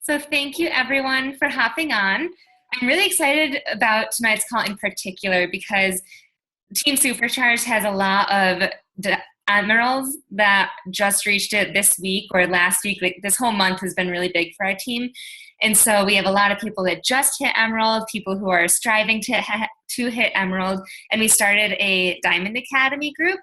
So thank you everyone for hopping on. I'm really excited about tonight's call in particular because Team Supercharged has a lot of admirals that just reached it this week or last week. Like this whole month has been really big for our team. And so we have a lot of people that just hit Emerald, people who are striving to hit Emerald. And we started a Diamond Academy group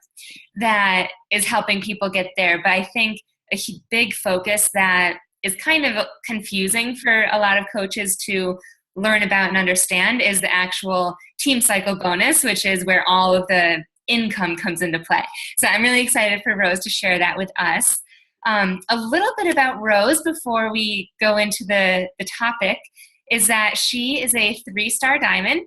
that is helping people get there. But I think a big focus that is kind of confusing for a lot of coaches to learn about and understand is the actual team cycle bonus, which is where all of the income comes into play. So I'm really excited for Rose to share that with us. A little bit about Rose before we go into the topic is that she is a 3-star diamond.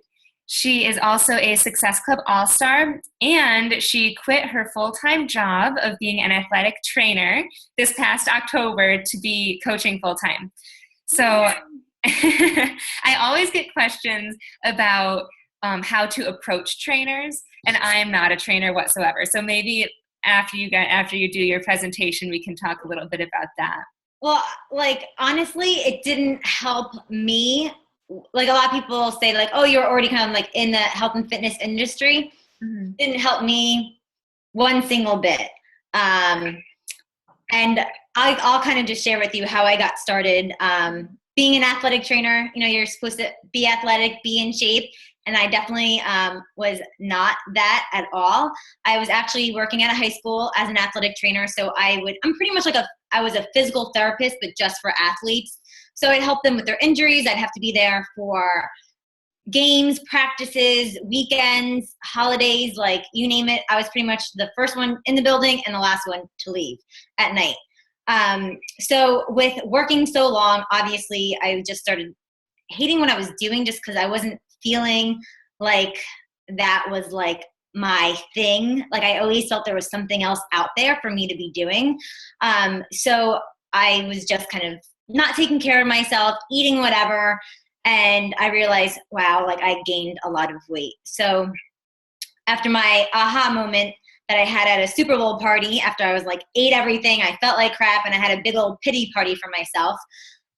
She is also a Success Club All-Star, and she quit her full-time job of being an athletic trainer this past October to be coaching full-time. So I always get questions about how to approach trainers, and I am not a trainer whatsoever. So maybe after you do your presentation, we can talk a little bit about that. Well, like, honestly, it didn't help me. Like, a lot of people say, like, oh, you're already kind of like in the health and fitness industry. Mm-hmm. Didn't help me one single bit. And I'll kind of just share with you how I got started. Being an athletic trainer, you know, you're supposed to be athletic, be in shape. And I definitely was not that at all. I was actually working at a high school as an athletic trainer. So I'm pretty much like I was a physical therapist, but just for athletes. So I'd help them with their injuries. I'd have to be there for games, practices, weekends, holidays, like you name it. I was pretty much the first one in the building and the last one to leave at night. So with working so long, obviously I just started hating what I was doing just because I wasn't feeling like that was like my thing. Like I always felt there was something else out there for me to be doing. So I was just kind of not taking care of myself, eating whatever. And I realized, wow, like I gained a lot of weight. So after my aha moment that I had at a Super Bowl party, after I was like ate everything, I felt like crap, and I had a big old pity party for myself,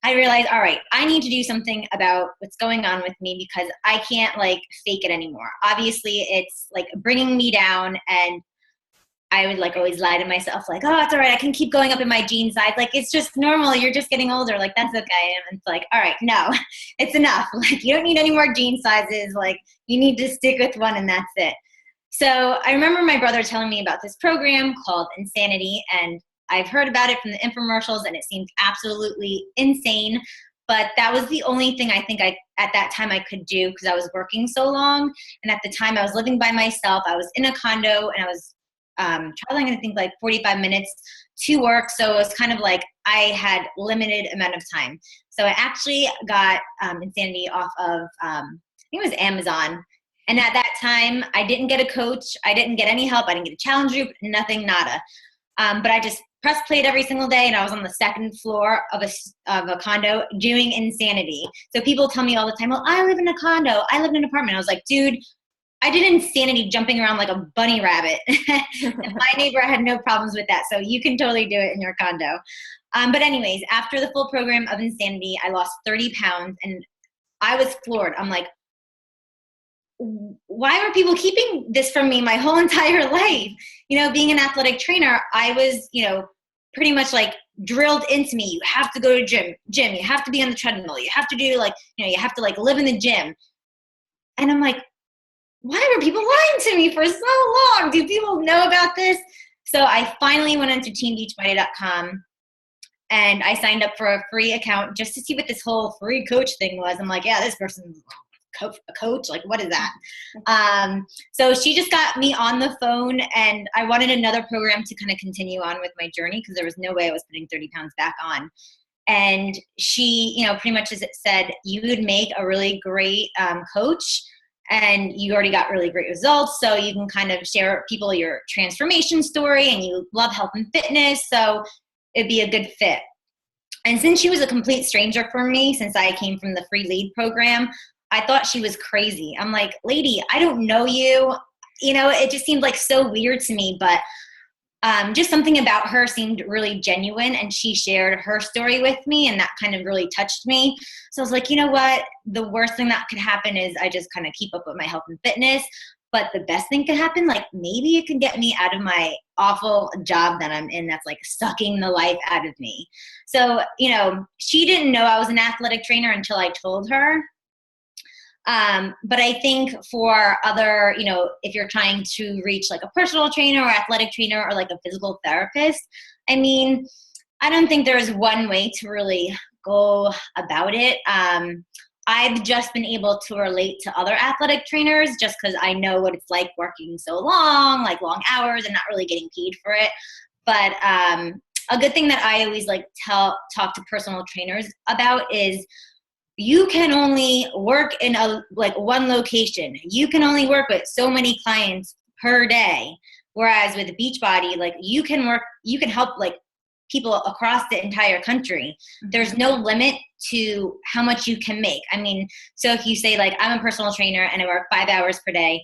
I realized, all right, I need to do something about what's going on with me because I can't like fake it anymore. Obviously it's like bringing me down, and I would like always lie to myself like, oh, it's all right, I can keep going up in my jean size. Like, it's just normal. You're just getting older. Like, that's okay. And it's like, all right, no, it's enough. Like, you don't need any more jean sizes. Like, you need to stick with one and that's it. So I remember my brother telling me about this program called Insanity, and I've heard about it from the infomercials and it seemed absolutely insane. But that was the only thing I think at that time I could do because I was working so long. And at the time I was living by myself. I was in a condo and I was traveling, I think, like 45 minutes to work. So it was kind of like I had limited amount of time. So I actually got Insanity off of, I think it was Amazon. And at that time, I didn't get a coach. I didn't get any help. I didn't get a challenge group, nothing, nada. But I just press played every single day, and I was on the second floor of a condo doing Insanity. So people tell me all the time, well, I live in a condo. I live in an apartment. I was like, dude, I did Insanity jumping around like a bunny rabbit. My neighbor had no problems with that. So you can totally do it in your condo. But anyways, after the full program of Insanity, I lost 30 pounds and I was floored. I'm like, why are people keeping this from me my whole entire life? You know, being an athletic trainer, I was, you know, pretty much like drilled into me. You have to go to gym, you have to be on the treadmill. You have to do like, you know, you have to like live in the gym. And I'm like, why were people lying to me for so long? Do people know about this? So I finally went onto teambeachbody.com and I signed up for a free account just to see what this whole free coach thing was. I'm like, yeah, this person's a coach. Like, what is that? So she just got me on the phone, and I wanted another program to kind of continue on with my journey because there was no way I was putting 30 pounds back on. And she, you know, pretty much as it said, you would make a really great coach, and you already got really great results. So you can kind of share with people your transformation story, and you love health and fitness. So it'd be a good fit. And since she was a complete stranger for me, since I came from the free lead program, I thought she was crazy. I'm like, lady, I don't know you. You know, it just seemed like so weird to me. But just something about her seemed really genuine, and she shared her story with me, and that kind of really touched me. So I was like, you know what? The worst thing that could happen is I just kind of keep up with my health and fitness. But the best thing could happen, like maybe it can get me out of my awful job that I'm in that's like sucking the life out of me. So, you know, she didn't know I was an athletic trainer until I told her. But I think for other, you know, if you're trying to reach like a personal trainer or athletic trainer or like a physical therapist, I mean, I don't think there's one way to really go about it. I've just been able to relate to other athletic trainers just because I know what it's like working so long, like long hours and not really getting paid for it. But a good thing that I always like talk to personal trainers about is you can only work in a like one location. You can only work with so many clients per day. Whereas with Beachbody, like you can help like people across the entire country. There's no limit to how much you can make. I mean, so if you say like I'm a personal trainer and I work 5 hours per day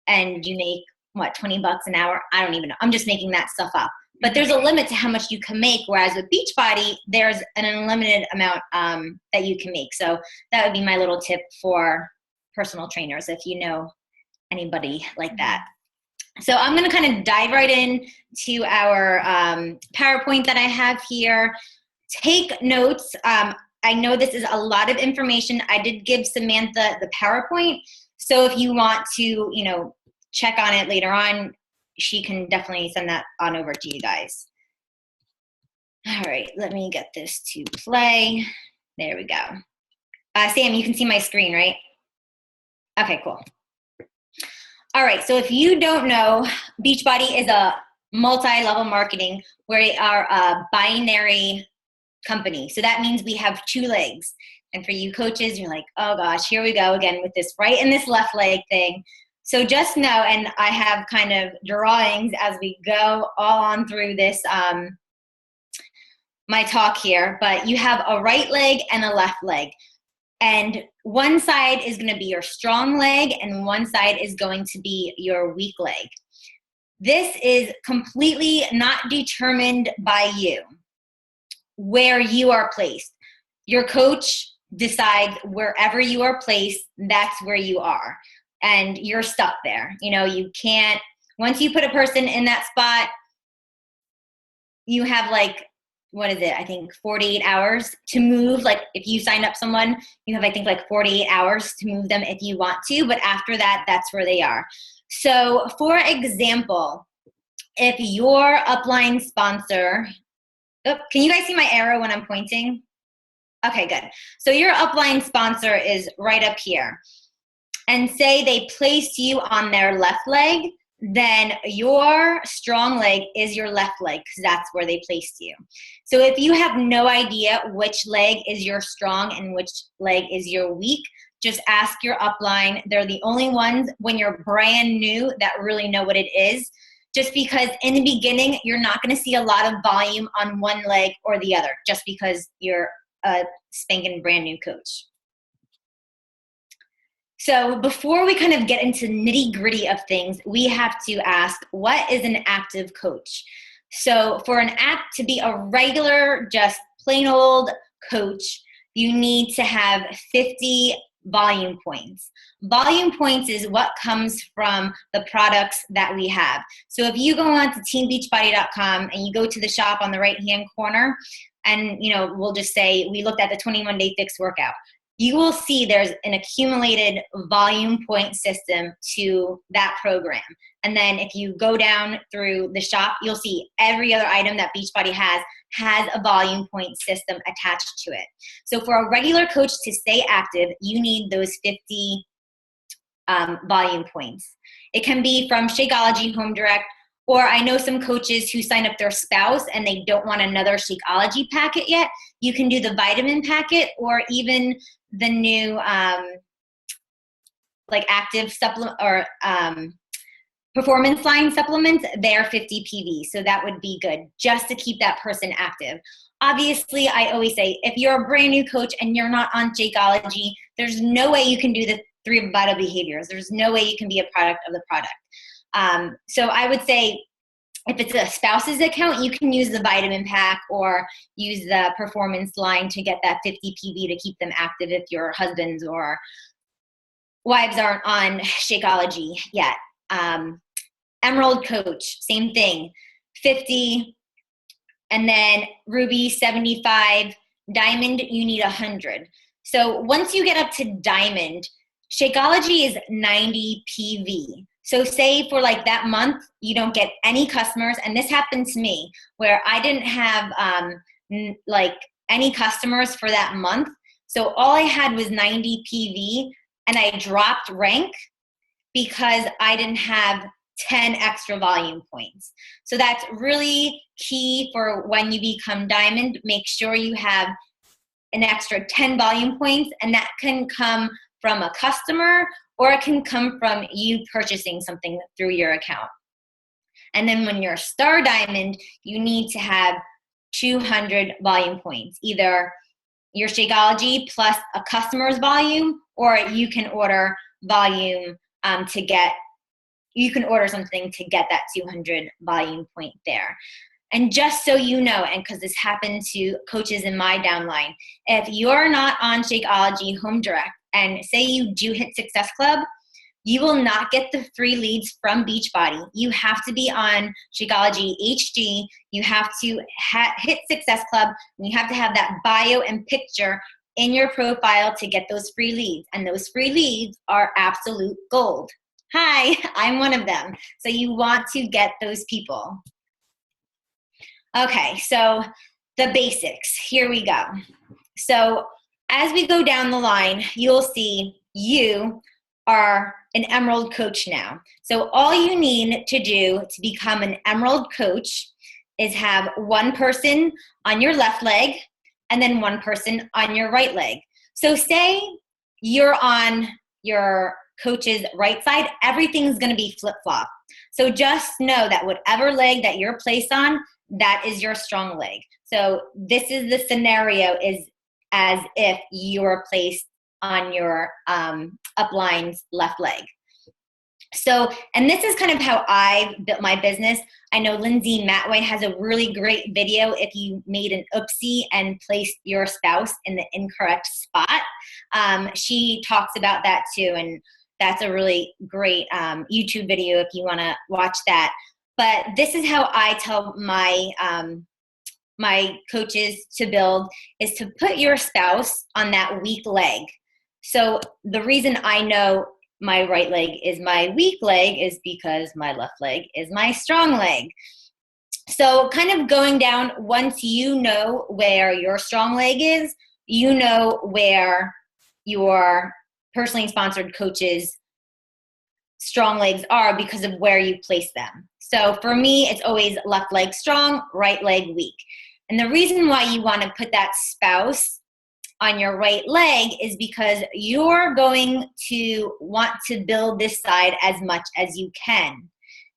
and you make what, $20 an hour? I don't even know. I'm just making that stuff up. But there's a limit to how much you can make, whereas with Beachbody, there's an unlimited amount that you can make. So that would be my little tip for personal trainers if you know anybody like that. So I'm going to kind of dive right in to our PowerPoint that I have here. Take notes. I know this is a lot of information. I did give Samantha the PowerPoint. So if you want to, you know, check on it later on, she can definitely send that on over to you guys. All right, let me get this to play. There we go. Sam, you can see my screen, right? Okay, cool. All right, so if you don't know, Beachbody is a multi-level marketing where we are a binary company. So that means we have 2 legs. And for you coaches, you're like, oh gosh, here we go again with this right and this left leg thing. So just know, and I have kind of drawings as we go all on through this, my talk here, but you have a right leg and a left leg. And one side is going to be your strong leg and one side is going to be your weak leg. This is completely not determined by you, where you are placed. Your coach decides wherever you are placed, that's where you are. And you're stuck there. You know, you can't, once you put a person in that spot, you have like, what is it? I think 48 hours to move. Like if you sign up someone, you have, I think like 48 hours to move them if you want to, but after that, that's where they are. So for example, if your upline sponsor, can you guys see my arrow when I'm pointing? Okay, good. So your upline sponsor is right up here. And say they place you on their left leg, then your strong leg is your left leg because that's where they placed you. So if you have no idea which leg is your strong and which leg is your weak, just ask your upline. They're the only ones when you're brand new that really know what it is. Just because in the beginning, you're not going to see a lot of volume on one leg or the other just because you're a spanking brand new coach. So before we kind of get into nitty-gritty of things, we have to ask, what is an active coach? So for an act to be a regular, just plain old coach, you need to have 50 volume points. Volume points is what comes from the products that we have. So if you go on to teambeachbody.com and you go to the shop on the right-hand corner, and you know, we'll just say we looked at the 21-day fixed workout, you will see there's an accumulated volume point system to that program. And then if you go down through the shop, you'll see every other item that Beachbody has a volume point system attached to it. So for a regular coach to stay active, you need those 50 volume points. It can be from Shakeology Home Direct, or I know some coaches who sign up their spouse and they don't want another Shakeology packet yet. You can do the vitamin packet or even the new like active supplement or performance line supplements. They're 50 PV, so that would be good just to keep that person active. Obviously, I always say if you're a brand new coach and you're not on Shakeology, there's no way you can do the 3 vital behaviors. There's no way you can be a product of the product. So I would say if it's a spouse's account, you can use the vitamin pack or use the performance line to get that 50 PV to keep them active if your husbands or wives aren't on Shakeology yet. Emerald Coach, same thing, 50, and then Ruby 75, Diamond you need 100. So once you get up to Diamond, Shakeology is 90 PV. So say for like that month, you don't get any customers, and this happened to me where I didn't have like any customers for that month. So all I had was 90 PV, and I dropped rank because I didn't have 10 extra volume points. So that's really key for when you become Diamond. Make sure you have an extra 10 volume points, and that can come from a customer or it can come from you purchasing something through your account. And then when you're Star Diamond, you need to have 200 volume points, either your Shakeology plus a customer's volume, or you can order volume you can order something to get that 200 volume point there. And just so you know, and because this happened to coaches in my downline, if you're not on Shakeology Home Direct and say you do hit Success Club, you will not get the free leads from Beachbody. You have to be on Shakeology HD. You have to hit Success Club, and you have to have that bio and picture in your profile to get those free leads. And those free leads are absolute gold. Hi, I'm one of them. So you want to get those people. Okay, so the basics. Here we go. So as we go down the line, you'll see you are an Emerald Coach now. So all you need to do to become an Emerald Coach is have one person on your left leg and then one person on your right leg. So say you're on your coach's right side, everything's going to be flip-flop. So just know that whatever leg that you're placed on, that is your strong leg. So this is the scenario is as if you were placed on your upline's left leg. So, and this is kind of how I built my business. I know Lindsay Matway has a really great video if you made an oopsie and placed your spouse in the incorrect spot. She talks about that too, and that's a really great YouTube video if you want to watch that. But this is how I tell my my coaches to build is to put your spouse on that weak leg. So the reason I know my right leg is my weak leg is because my left leg is my strong leg. So kind of going down, once you know where your strong leg is, you know where your personally sponsored coaches' strong legs are because of where you place them. So for me, it's always left leg strong, right leg weak. And the reason why you want to put that spouse on your right leg is because you're going to want to build this side as much as you can.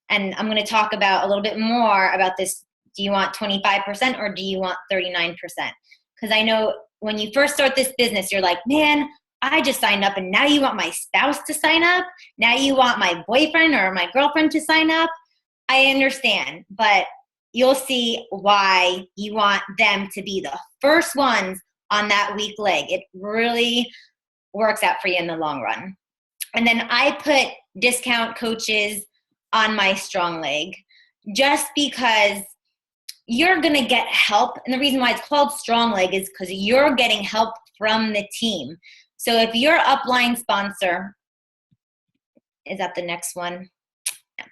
And I'm going to talk about a little bit more about this. Do you want 25% or do you want 39%? Because I know when you first start this business, you're like, man, I just signed up and now you want my spouse to sign up? Now you want my boyfriend or my girlfriend to sign up? I understand, but you'll see why you want them to be the first ones on that weak leg. It really works out for you in the long run. And then I put discount coaches on my strong leg just because you're going to get help. And the reason why it's called strong leg is because you're getting help from the team. So if your upline sponsor, is that the next one? Yeah.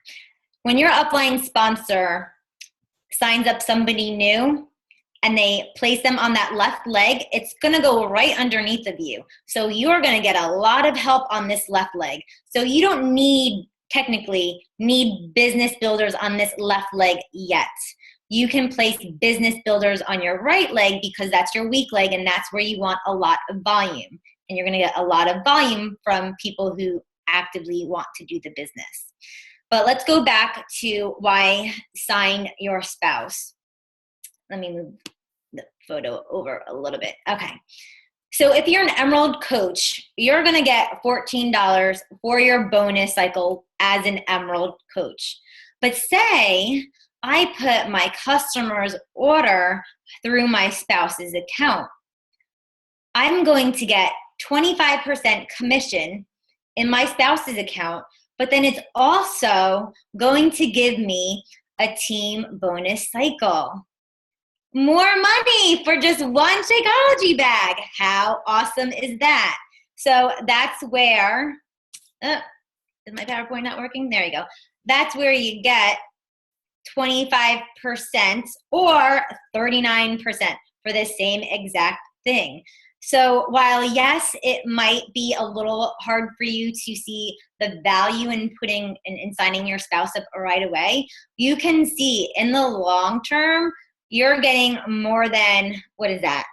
When your upline sponsor signs up somebody new and they place them on that left leg, it's going to go right underneath of you. So you're going to get a lot of help on this left leg. So you don't technically need business builders on this left leg yet. You can place business builders on your right leg because that's your weak leg and that's where you want a lot of volume. And you're going to get a lot of volume from people who actively want to do the business. But let's go back to why sign your spouse. Let me move the photo over a little bit. Okay. So if you're an Emerald Coach, you're going to get $14 for your bonus cycle as an Emerald Coach. But say I put my customer's order through my spouse's account. I'm going to get 25% commission in my spouse's account, but then it's also going to give me a team bonus cycle. More money for just one Shakeology bag. How awesome is that? So that's where, is my PowerPoint not working? There you go. That's where you get 25% or 39% for the same exact thing. So while yes, it might be a little hard for you to see the value in putting and signing your spouse up right away, you can see in the long term, you're getting more than, what is that?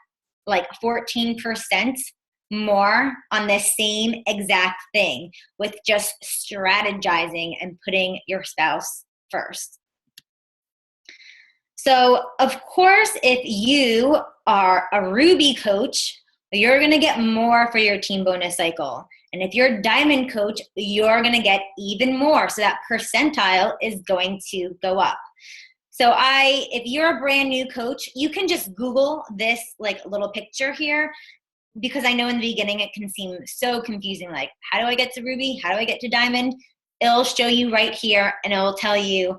Like 14% more on the same exact thing with just strategizing and putting your spouse first. So of course, if you are a Ruby coach, you're going to get more for your team bonus cycle. And if you're a diamond coach, you're going to get even more. So that percentile is going to go up. So if you're a brand new coach, you can just Google this like little picture here, because I know in the beginning it can seem so confusing. Like, how do I get to Ruby? How do I get to diamond? It'll show you right here, and it'll tell you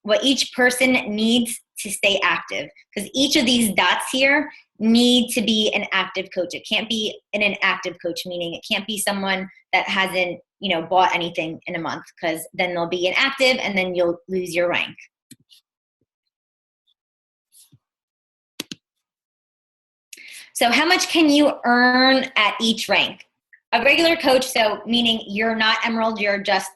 what each person needs to stay active, because each of these dots here need to be an active coach. It can't be an inactive coach, meaning it can't be someone that hasn't, bought anything in a month, because then they'll be inactive and then you'll lose your rank. So how much can you earn at each rank? A regular coach, so meaning you're not Emerald, you're just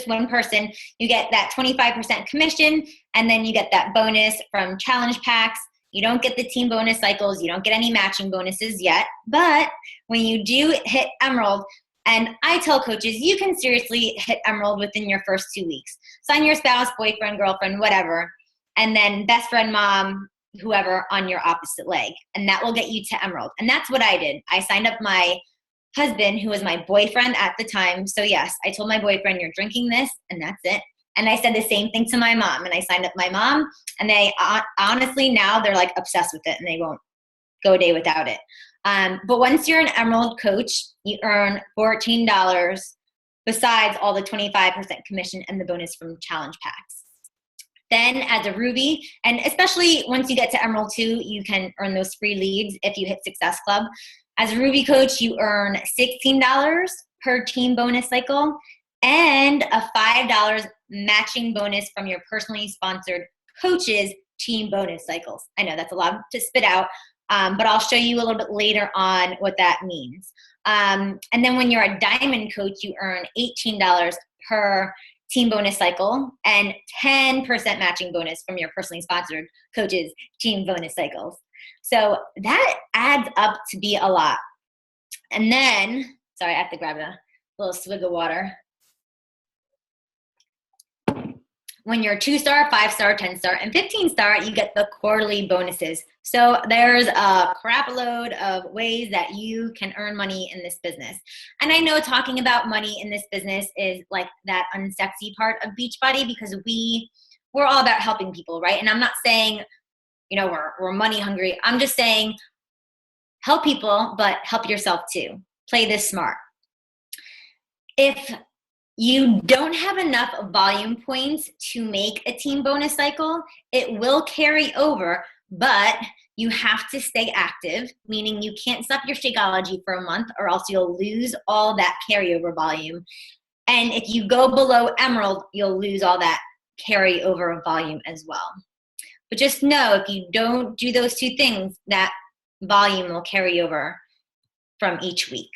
one person, you get that 25% commission, and then you get that bonus from challenge packs. You don't get the team bonus cycles. You don't get any matching bonuses yet. But when you do hit Emerald, and I tell coaches, you can seriously hit Emerald within your first 2 weeks. Sign your spouse, boyfriend, girlfriend, whatever, and then best friend, mom, whoever on your opposite leg. And that will get you to Emerald. And that's what I did. I signed up my husband, who was my boyfriend at the time. So yes, I told my boyfriend, you're drinking this, and that's it. And I said the same thing to my mom, and I signed up my mom, and they honestly now they're like obsessed with it, and they won't go a day without it. But once you're an Emerald coach, you earn $14 besides all the 25% commission and the bonus from challenge packs. Then as a Ruby, and especially once you get to Emerald 2, you can earn those free leads if you hit Success Club. As a Ruby coach, you earn $16 per team bonus cycle and a $5 matching bonus from your personally sponsored coaches' team bonus cycles. I know that's a lot to spit out, but I'll show you a little bit later on what that means. And then when you're a diamond coach, you earn $18 per team bonus cycle and 10% matching bonus from your personally sponsored coaches' team bonus cycles. So that adds up to be a lot. And then, sorry, I have to grab a little swig of water. When you're 2-star, 5-star, 10-star, and 15-star, you get the quarterly bonuses. So there's a crap load of ways that you can earn money in this business. And I know talking about money in this business is like that unsexy part of Beachbody, because we're all about helping people, right? And I'm not saying, we're money hungry. I'm just saying help people, but help yourself too. Play this smart. If you don't have enough volume points to make a team bonus cycle, it will carry over, but you have to stay active, meaning you can't stop your Shakeology for a month or else you'll lose all that carryover volume. And if you go below Emerald, you'll lose all that carryover volume as well. But just know, if you don't do those two things, that volume will carry over from each week.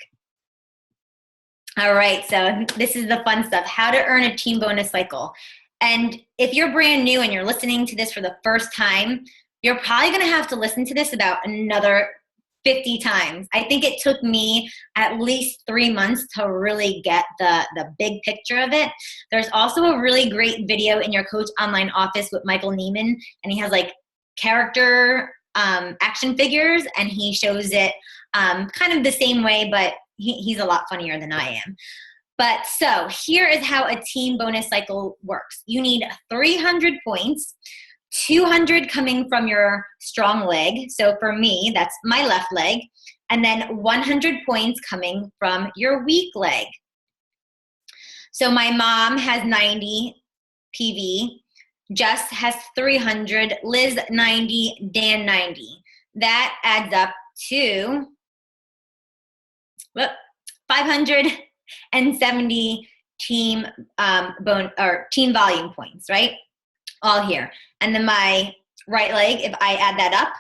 All right, so this is the fun stuff, how to earn a team bonus cycle. And if you're brand new and you're listening to this for the first time, you're probably gonna have to listen to this about another 50 times. I think it took me at least 3 months to really get the big picture of it. There's also a really great video in your Coach Online Office with Michael Neiman, and he has like character action figures, and he shows it kind of the same way, but he's a lot funnier than I am. But so here is how a team bonus cycle works. You need 300 points, 200 coming from your strong leg. So for me, that's my left leg. And then 100 points coming from your weak leg. So my mom has 90 PV, Jess has 300, Liz 90, Dan 90. That adds up to 570 team team volume points, right? All here. And then my right leg, if I add that up,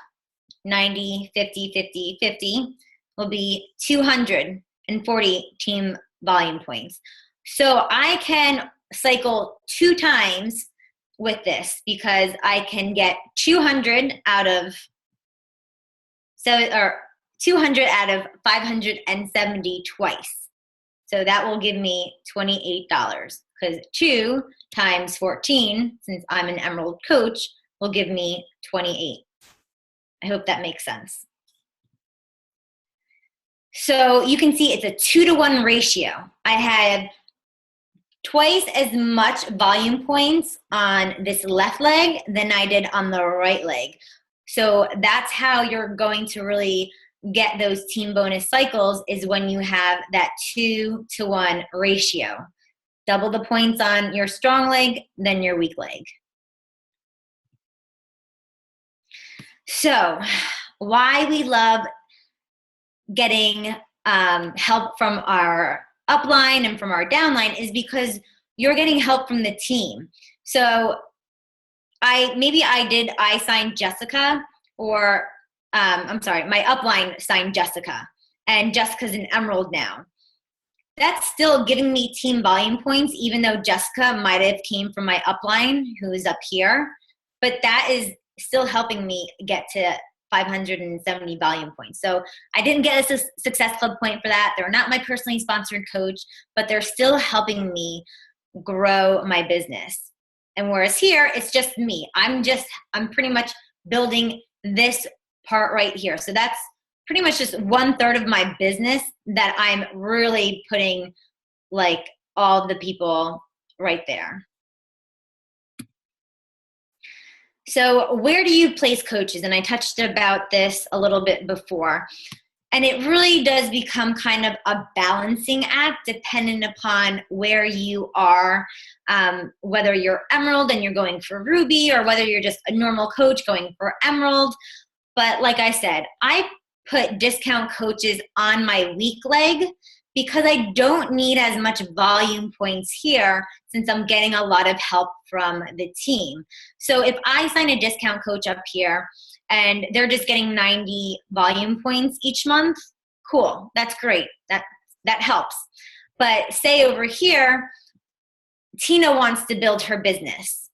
90, 50, 50, 50, will be 240 team volume points. So I can cycle 2 times with this because I can get 200 out of 570 twice. So that will give me $28 because 2 times 14, since I'm an Emerald coach, will give me 28. I hope that makes sense. So you can see it's a 2-to-1 ratio. I have twice as much volume points on this left leg than I did on the right leg. So that's how you're going to really get those team bonus cycles, is when you have that 2-to-1 ratio. Double the points on your strong leg, then your weak leg. So why we love getting help from our upline and from our downline is because you're getting help from the team. So I signed Jessica, or my upline signed Jessica, and Jessica's an Emerald now. That's still giving me team volume points, even though Jessica might have came from my upline, who's up here, but that is still helping me get to 570 volume points. So I didn't get a Success Club point for that. They're not my personally sponsored coach, but they're still helping me grow my business. And whereas here, it's just me. I'm pretty much building this part right here. So that's pretty much just 1/3 of my business that I'm really putting like all the people right there. So where do you place coaches? And I touched about this a little bit before. And it really does become kind of a balancing act depending upon where you are, whether you're Emerald and you're going for Ruby, or whether you're just a normal coach going for Emerald. But like I said, I put discount coaches on my weak leg because I don't need as much volume points here, since I'm getting a lot of help from the team. So if I sign a discount coach up here and they're just getting 90 volume points each month, cool, that's great, that helps. But say over here, Tina wants to build her business,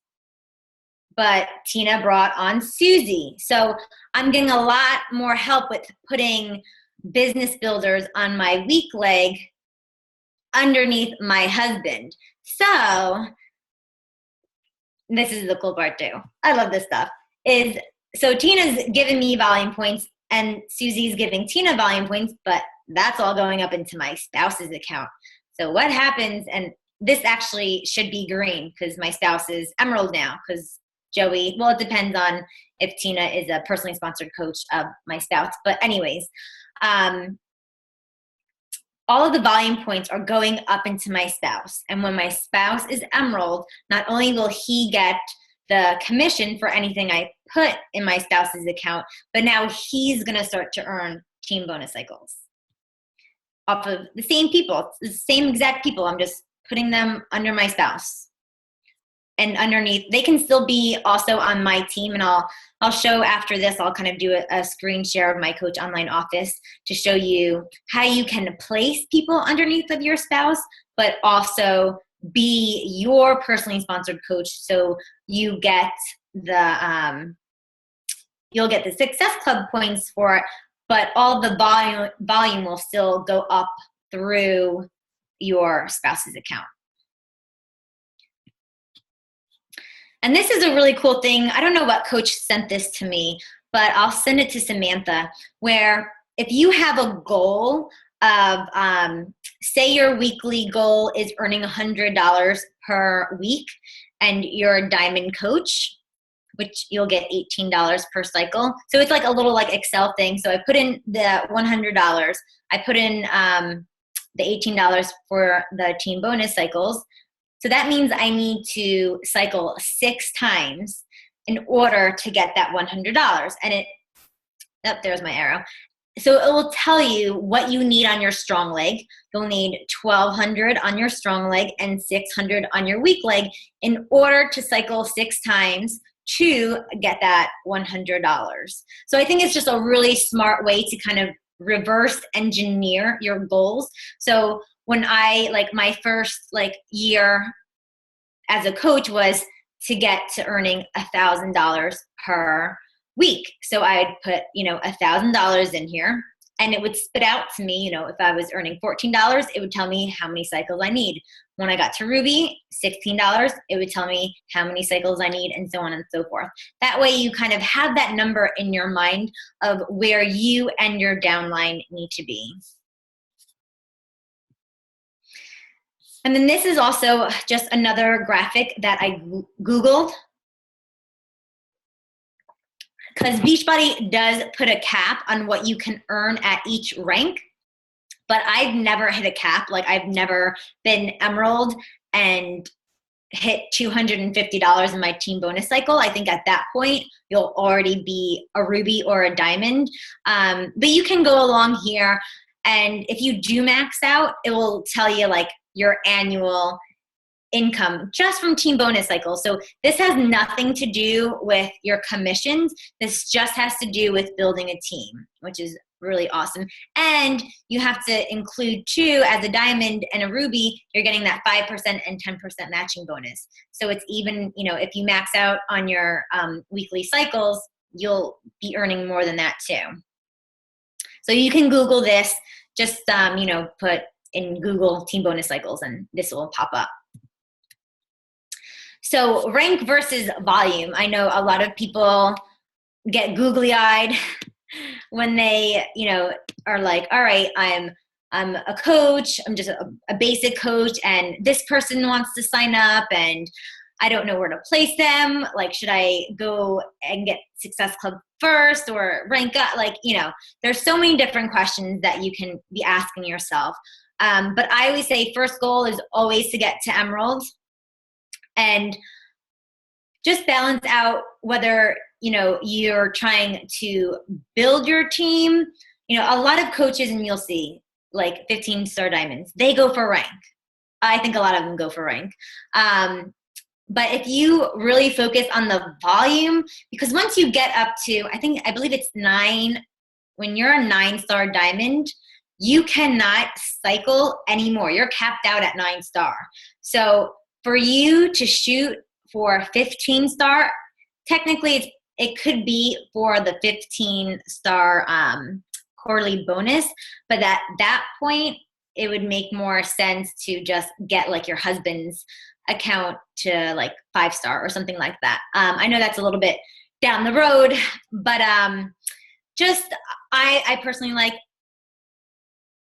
but Tina brought on Susie. So I'm getting a lot more help with putting business builders on my weak leg underneath my husband. So this is the cool part too. I love this stuff. So Tina's giving me volume points and Susie's giving Tina volume points, but that's all going up into my spouse's account. So what happens, and this actually should be green because my spouse is Emerald now, because Joey, well, it depends on if Tina is a personally sponsored coach of my spouse. But anyways, all of the volume points are going up into my spouse. And when my spouse is Emerald, not only will he get the commission for anything I put in my spouse's account, but now he's going to start to earn team bonus cycles off of the same people, the same exact people. I'm just putting them under my spouse. And underneath, they can still be also on my team. And I'll show after this, I'll kind of do a screen share of my Coach Online office to show you how you can place people underneath of your spouse, but also be your personally sponsored coach. So you get you'll get the Success Club points for it, but all the volume will still go up through your spouse's account. And this is a really cool thing. I don't know what coach sent this to me, but I'll send it to Samantha, where if you have a goal of, say your weekly goal is earning $100 per week, and you're a diamond coach, which you'll get $18 per cycle. So it's like a little like Excel thing. So I put in the $100. I put in the $18 for the team bonus cycles. So that means I need to cycle 6 times in order to get that $100. And there's my arrow. So it will tell you what you need on your strong leg. You'll need 1,200 on your strong leg and 600 on your weak leg in order to cycle 6 times to get that $100. So I think it's just a really smart way to kind of reverse engineer your goals. So when my first year as a coach was to get to earning $1,000 per week. So I'd put, $1,000 in here, and it would spit out to me, if I was earning $14, it would tell me how many cycles I need. When I got to Ruby, $16, it would tell me how many cycles I need, and so on and so forth. That way you kind of have that number in your mind of where you and your downline need to be. And then this is also just another graphic that I Googled, because Beachbody does put a cap on what you can earn at each rank, but I've never hit a cap. I've never been Emerald and hit $250 in my team bonus cycle. I think at that point, you'll already be a Ruby or a Diamond. But you can go along here, and if you do max out, it will tell you your annual income just from team bonus cycles. So this has nothing to do with your commissions. This just has to do with building a team, which is really awesome. And you have to include too, as a diamond and a ruby, you're getting that 5% and 10% matching bonus. So it's even, if you max out on your weekly cycles, you'll be earning more than that too. So you can Google this, just, put in Google team bonus cycles, and this will pop up. So rank versus volume. I know a lot of people get googly-eyed when they, are like, all right, I'm a coach, I'm just a basic coach, and this person wants to sign up, and I don't know where to place them. Should I go and get Success Club first or rank up? There's so many different questions that you can be asking yourself. But I always say first goal is always to get to Emerald, and just balance out whether, you're trying to build your team. A lot of coaches, and you'll see 15-star diamonds, they go for rank. I think a lot of them go for rank. But if you really focus on the volume, because once you get up to, I believe it's 9, when you're a 9-star diamond, you cannot cycle anymore. You're capped out at 9-star. So for you to shoot for 15-star, technically it could be for the 15-star quarterly bonus, but at that point, it would make more sense to just get your husband's account to 5-star or something like that. I know that's a little bit down the road, but I personally like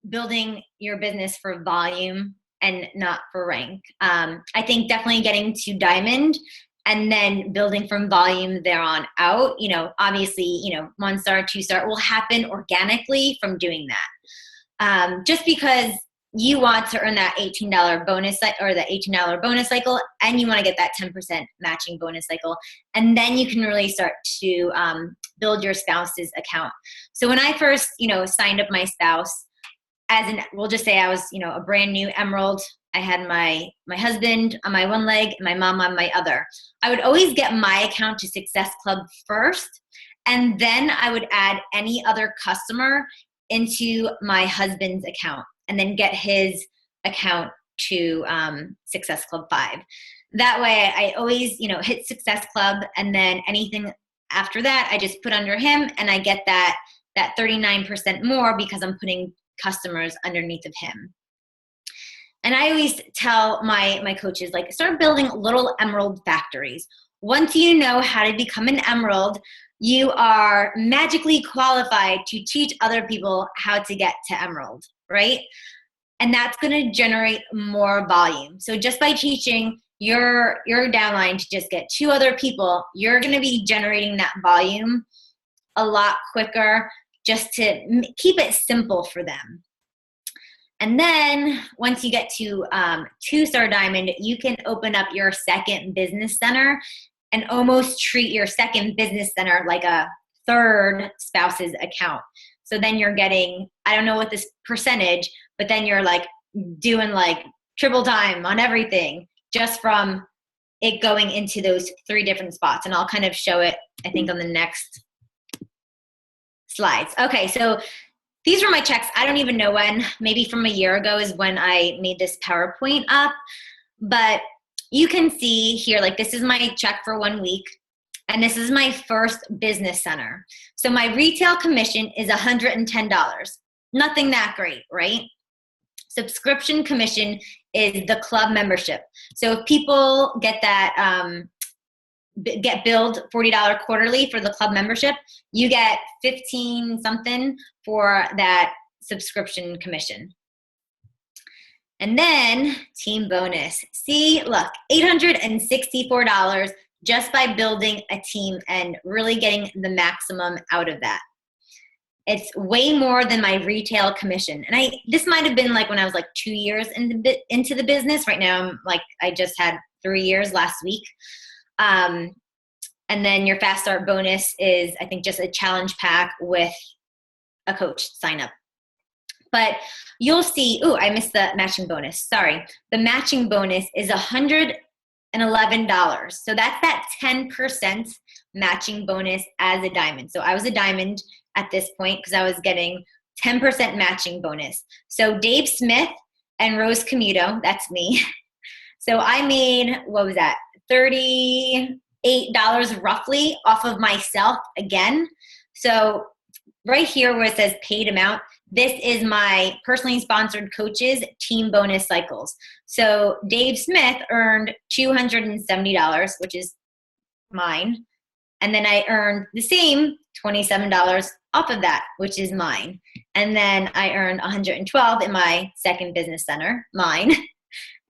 building your business for volume and not for rank. I think definitely getting to diamond and then building from volume there on out, obviously, 1-star, 2-star will happen organically from doing that. Just because you want to earn that $18 bonus or the $18 bonus cycle, and you want to get that 10% matching bonus cycle, and then you can really start to build your spouse's account. So when I first, signed up my spouse, we'll just say I was, a brand new Emerald. I had my husband on my one leg and my mom on my other. I would always get my account to Success Club first, and then I would add any other customer into my husband's account, and then get his account to Success Club 5. That way I always, hit Success Club, and then anything after that I just put under him, and I get that 39% more because I'm putting customers underneath of him. And I always tell my coaches, start building little Emerald factories. Once you know how to become an Emerald, you are magically qualified to teach other people how to get to Emerald. right? And that's going to generate more volume. So just by teaching your downline to just get 2 other people, you're going to be generating that volume a lot quicker, just to keep it simple for them. And then once you get to 2-star diamond, you can open up your second business center and almost treat your second business center like a third spouse's account. So then you're getting, I don't know what this percentage, but then you're like doing like triple time on everything just from it going into those 3 different spots. And I'll kind of show it, I think, on the next slides. Okay, so these were my checks. I don't even know when, maybe from a year ago is when I made this PowerPoint up. But you can see here, like this is my check for 1 week. And this is my first business center. So my retail commission is $110. Nothing that great, right? Subscription commission is the club membership. So if people get that, get billed $40 quarterly for the club membership, you get 15 something for that subscription commission. And then team bonus. See, look, $864 just by building a team and really getting the maximum out of that. It's way more than my retail commission. And this might have been like when I was like 2 years into the business. Right now, I'm like, I just had 3 years last week. And then your fast start bonus is, I think, just a challenge pack with a coach sign up. But you'll see, oh, I missed the matching bonus. Sorry. The matching bonus is $111. So that's that 10% matching bonus as a diamond. So I was a diamond at this point because I was getting 10% matching bonus. So Dave Smith and Rose Camuto, that's me. So I made, what was that? $38 roughly off of myself again. So right here where it says paid amount, this is my personally sponsored coaches team bonus cycles. So Dave Smith earned $270, which is mine. And then I earned the same $27 off of that, which is mine. And then I earned $112 in my second business center, mine.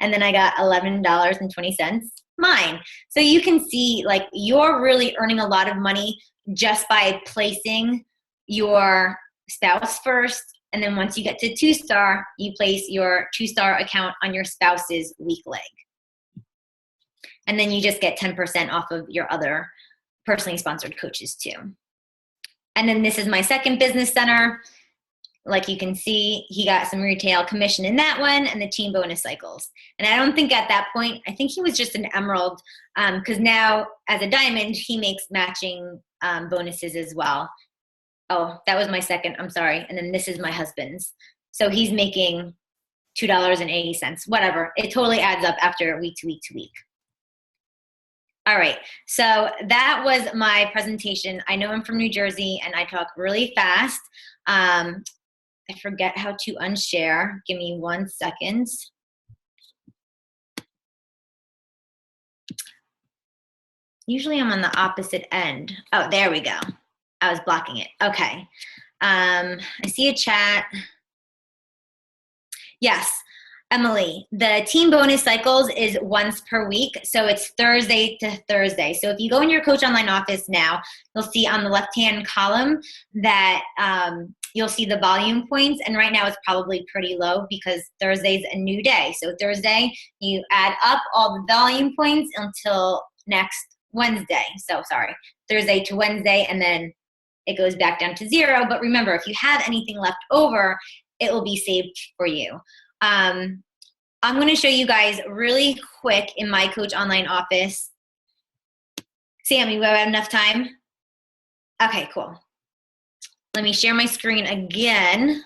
And then I got $11.20, mine. So you can see, like, you're really earning a lot of money just by placing your spouse first. And then once you get to 2-star, you place your 2-star account on your spouse's weak leg. And then you just get 10% off of your other personally sponsored coaches too. And then this is my second business center. Like you can see, he got some retail commission in that one and the team bonus cycles. And I don't think at that point, I think he was just an emerald, because now as a diamond, he makes matching bonuses as well. Oh, that was my second, I'm sorry. And then this is my husband's. So he's making $2.80, whatever. It totally adds up after week to week to week. All right, so that was my presentation. I know I'm from New Jersey and I talk really fast. I forget how to unshare. Give me 1 second. Usually I'm on the opposite end. Oh, there we go. I was blocking it. Okay. I see a chat. Yes, Emily, the team bonus cycles is once per week. So it's Thursday to Thursday. So if you go in your Coach Online office now, you'll see on the left-hand column that you'll see the volume points. And right now it's probably pretty low because Thursday's a new day. So Thursday, you add up all the volume points until next Wednesday. So sorry, Thursday to Wednesday, and then it goes back down to 0. But remember, if you have anything left over, it will be saved for you. I'm going to show you guys really quick in my Coach Online office. Sammy, we have enough time? Okay, cool. Let me share my screen again.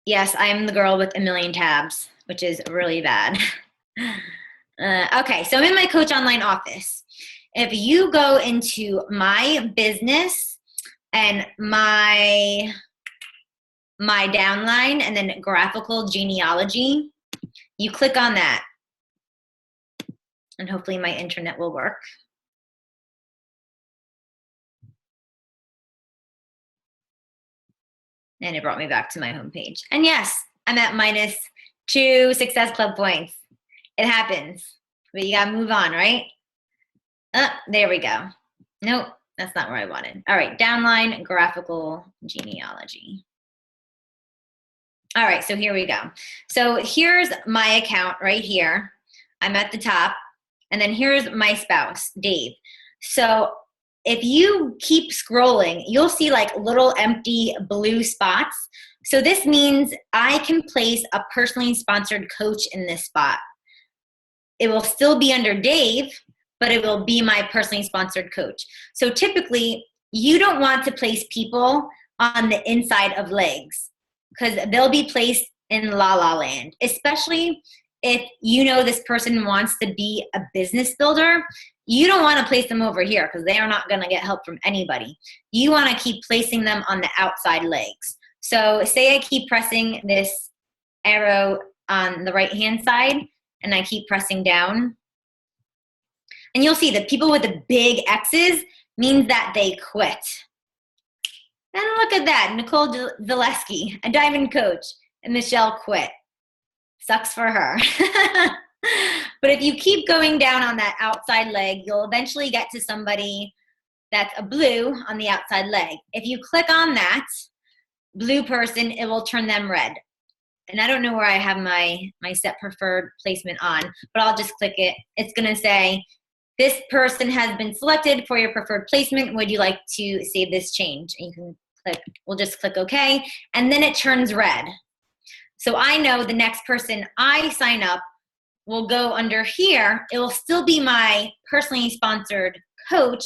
Yes, I am the girl with a million tabs, which is really bad. Okay, so I'm in my Coach Online office. If you go into my business and my downline and then graphical genealogy, you click on that. And hopefully my internet will work. And it brought me back to my homepage. And yes, I'm at -2 Success Club points. It happens. But you got to move on, right? There we go. Nope, that's not where I wanted. All right, downline graphical genealogy. All right, so here we go. So here's my account right here. I'm at the top. And then here's my spouse, Dave. So if you keep scrolling, you'll see like little empty blue spots. So this means I can place a personally sponsored coach in this spot. It will still be under Dave, but it will be my personally sponsored coach. So typically, you don't want to place people on the inside of legs because they'll be placed in la la land, especially if you know this person wants to be a business builder. You don't want to place them over here because they are not going to get help from anybody. You want to keep placing them on the outside legs. So say I keep pressing this arrow on the right-hand side and I keep pressing down. And you'll see the people with the big X's means that they quit. And look at that, Nicole Zaleski, a diamond coach, and Michelle quit. Sucks for her. But if you keep going down on that outside leg, you'll eventually get to somebody that's a blue on the outside leg. If you click on that blue person, it will turn them red. And I don't know where I have my set preferred placement on, but I'll just click it. It's going to say, this person has been selected for your preferred placement. Would you like to save this change? And you can click, we'll just click OK. And then it turns red. So I know the next person I sign up will go under here. It will still be my personally sponsored coach,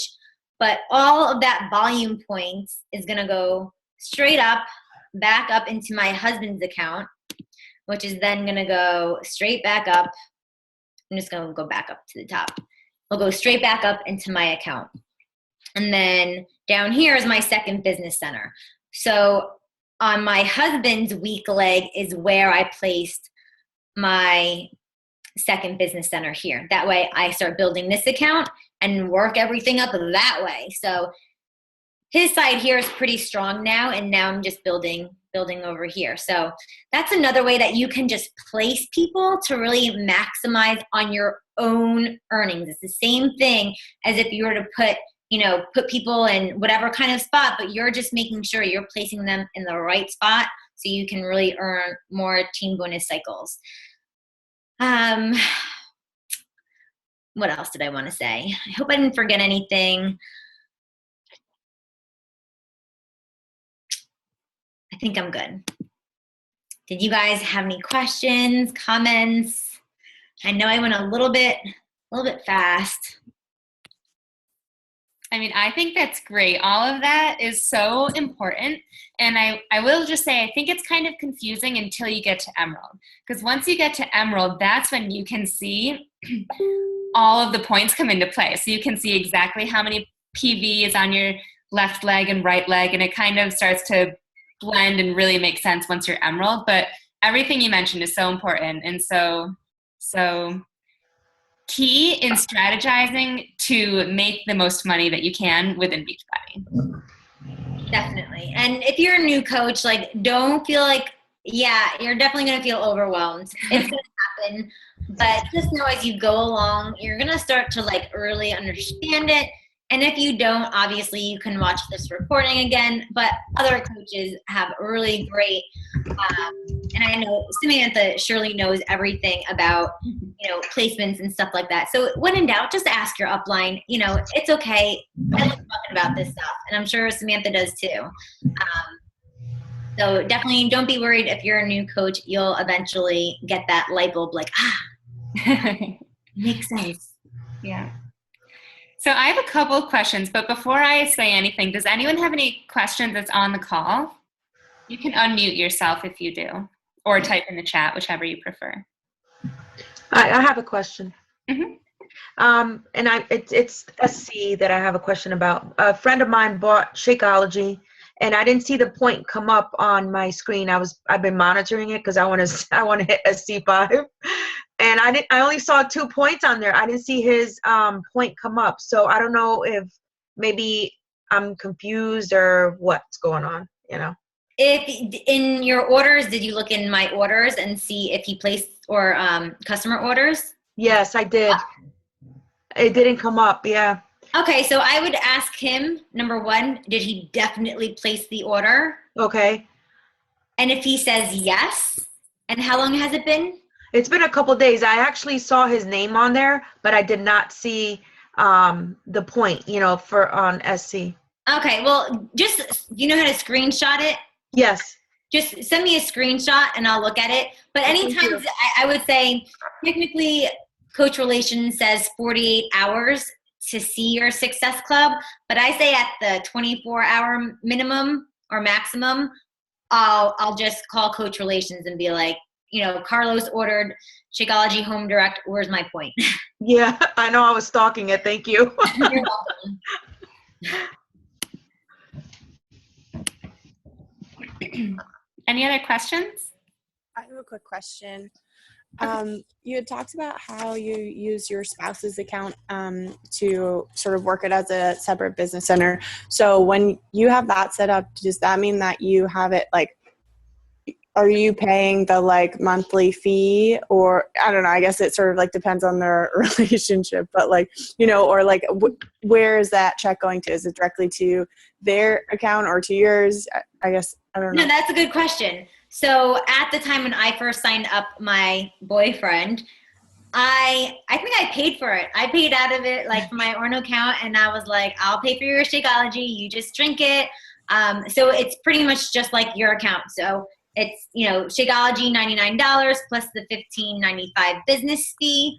but all of that volume points is going to go straight up, back up into my husband's account, which is then going to go straight back up. I'm just going to go back up to the top. I'll go straight back up into my account. And then down here is my second business center. So on my husband's weak leg is where I placed my second business center here. That way I start building this account and work everything up that way. So his side here is pretty strong now, and now I'm just building over here. So that's another way that you can just place people to really maximize on your own earnings. It's the same thing as if you were to put people in whatever kind of spot, but you're just making sure you're placing them in the right spot so you can really earn more team bonus cycles. What else did I want to say? I hope I didn't forget anything. I think I'm good. Did you guys have any questions, comments? I know I went a little bit fast. I mean, I think that's great. All of that is so important. And I will just say, I think it's kind of confusing until you get to Emerald. Because once you get to Emerald, that's when you can see all of the points come into play. So you can see exactly how many PV is on your left leg and right leg. And it kind of starts to blend and really make sense once you're Emerald. But everything you mentioned is so important. And so key in strategizing to make the most money that you can within Beachbody. Definitely. And if you're a new coach, like, don't feel like, yeah, you're definitely going to feel overwhelmed. It's going to happen. But just know as you go along, you're going to start to like really understand it. And if you don't, obviously you can watch this recording again, but other coaches have really great, and I know Samantha surely knows everything about, placements and stuff like that. So when in doubt, just ask your upline, it's okay. I love talking about this stuff, and I'm sure Samantha does too. So definitely don't be worried if you're a new coach, you'll eventually get that light bulb like, makes sense. Yeah. So I have a couple of questions, but before I say anything, does anyone have any questions that's on the call? You can unmute yourself if you do, or type in the chat, whichever you prefer. I have a question. Mm-hmm. And it's SC that I have a question about. A friend of mine bought Shakeology, and I didn't see the point come up on my screen. I've been monitoring it because I want to hit SC5. And I only saw 2 points on there. I didn't see his point come up. So I don't know if maybe I'm confused or what's going on, If in your orders, did you look in my orders and see if he placed or customer orders? Yes, I did. It didn't come up. Yeah. Okay, so I would ask him, number one, did he definitely place the order? Okay. And if he says yes, and how long has it been? It's been a couple days. I actually saw his name on there, but I did not see the point, for on SC. Okay, well, just, you know how to screenshot it? Yes. Just send me a screenshot and I'll look at it. But anytime, I would say, technically, Coach Relations says 48 hours to see your Success Club. But I say at the 24-hour minimum or maximum, I'll just call Coach Relations and be like, Carlos ordered Shakeology Home Direct. Where's my point? Yeah, I know I was stalking it. Thank you. You're welcome. Any other questions? I have a quick question. You had talked about how you use your spouse's account to sort of work it as a separate business center. So when you have that set up, does that mean that you have it are you paying the monthly fee, or I don't know, I guess it sort of depends on their relationship, but where is that check going to? Is it directly to their account or to yours? I guess, I don't know. No, that's a good question. So at the time when I first signed up my boyfriend, I think I paid for it. I paid out of it from my Orno account, and I was like, I'll pay for your Shakeology, you just drink it. So it's pretty much just like your account. So it's, Shakeology $99 plus the $15.95 business fee.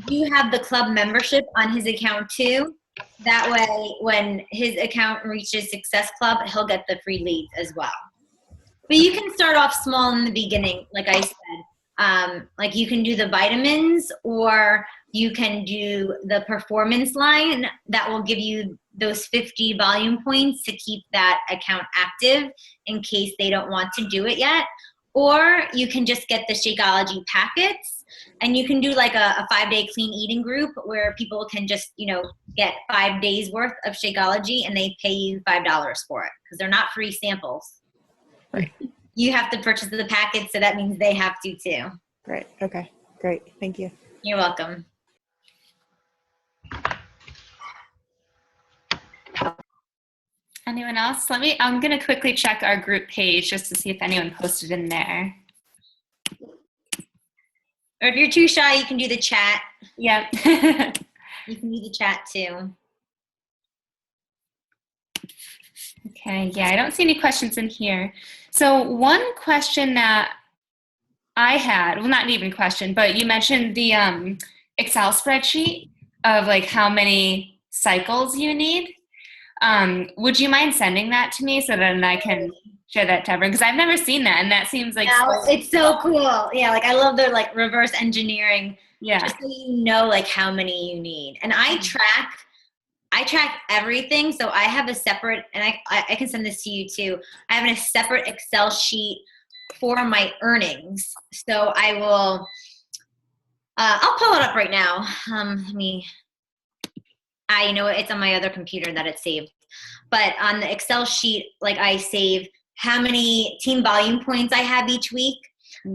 You have the club membership on his account too. That way, when his account reaches Success Club, he'll get the free leads as well. But you can start off small in the beginning, like I said. You can do the vitamins, or you can do the performance line that will give you those 50 volume points to keep that account active in case they don't want to do it yet. Or you can just get the Shakeology packets, and you can do a 5-day clean eating group where people can just, get 5 days worth of Shakeology, and they pay you $5 for it because they're not free samples. Right. You have to purchase the packets, so that means they have to too. Right. Okay. Great. Thank you. You're welcome. Anyone else? I'm going to quickly check our group page just to see if anyone posted in there. Or if you're too shy, you can do the chat. Yeah. You can do the chat too. Okay, yeah, I don't see any questions in here. So one question that I had, well, not even a question, but you mentioned the Excel spreadsheet of how many cycles you need. Would you mind sending that to me so then I can share that to everyone? Because I've never seen that, and that seems it's so cool. Yeah, I love their reverse engineering. Yeah. Just so you know how many you need. And I track everything. So I have a separate, and I can send this to you too. I have a separate Excel sheet for my earnings. So I will, I'll pull it up right now. It's on my other computer that it's saved. But on the Excel sheet, I save how many team volume points I have each week.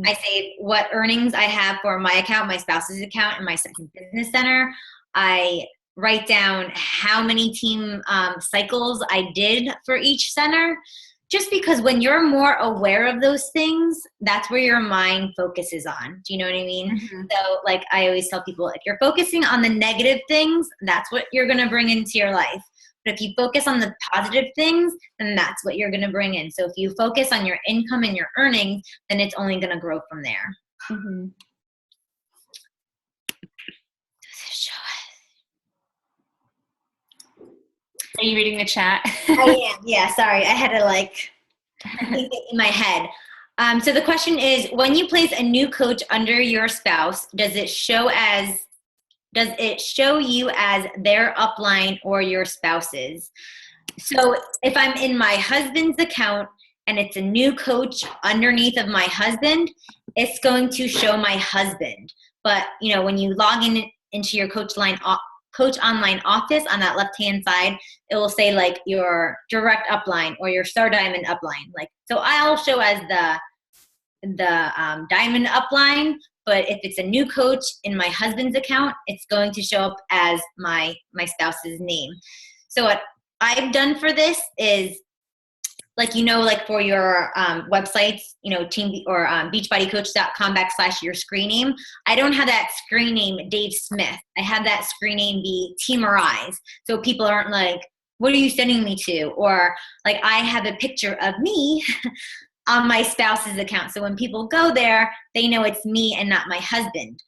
I save what earnings I have for my account, my spouse's account, and my second business center. I write down how many team cycles I did for each center, just because when you're more aware of those things, that's where your mind focuses on. Do you know what I mean? Mm-hmm. So I always tell people, if you're focusing on the negative things, that's what you're going to bring into your life. But if you focus on the positive things, then that's what you're going to bring in. So if you focus on your income and your earnings, then it's only going to grow from there. Mm-hmm. Are you reading the chat? I am. Yeah, sorry. I had to think it in my head. So the question is, when you place a new coach under your spouse, does it show you as their upline or your spouse's? So if I'm in my husband's account and it's a new coach underneath of my husband, it's going to show my husband. But when you log into your coach Coach Online Office on that left-hand side, it will say like your direct upline or your Star Diamond upline. Like, so I'll show as the diamond upline, but if it's a new coach in my husband's account, it's going to show up as my spouse's name. So what I've done for this is, like, like for your websites, team or beachbodycoach.com/your screen name. I don't have that screen name Dave Smith. I have that screen name be Team Arise. So people aren't like, what are you sending me to? Or like, I have a picture of me on my spouse's account. So when people go there, they know it's me and not my husband.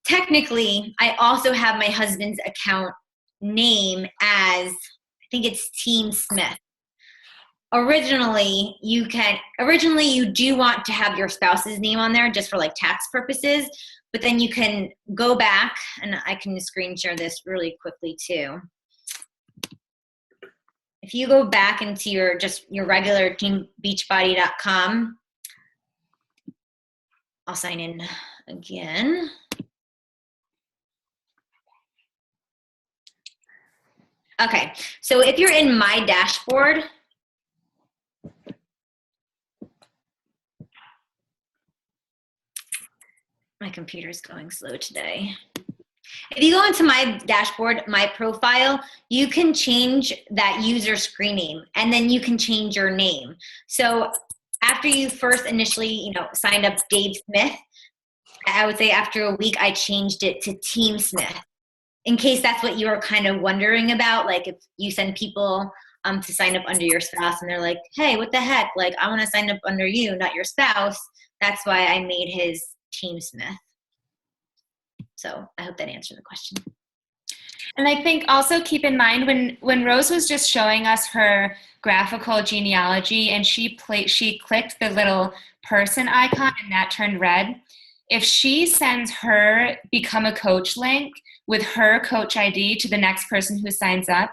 Technically, I also have my husband's account name as, I think it's Team Smith. Originally, you do want to have your spouse's name on there just for like tax purposes, but then you can go back, and I can screen share this really quickly too. If you go back into your regular teambeachbody.com, I'll sign in again. Okay, so if you're in my dashboard, my computer's going slow today. If you go into my dashboard, my profile, you can change that user screen name, and then you can change your name. So after you first initially, signed up Dave Smith, I would say after a week, I changed it to Team Smith, in case that's what you were kind of wondering about. Like if you send people to sign up under your spouse and they're like, hey, what the heck? Like, I want to sign up under you, not your spouse. That's why I made his Team Smith. So I hope that answered the question. And I think also keep in mind when Rose was just showing us her graphical genealogy and she clicked the little person icon and that turned red. If she sends her become a coach link with her coach ID to the next person who signs up,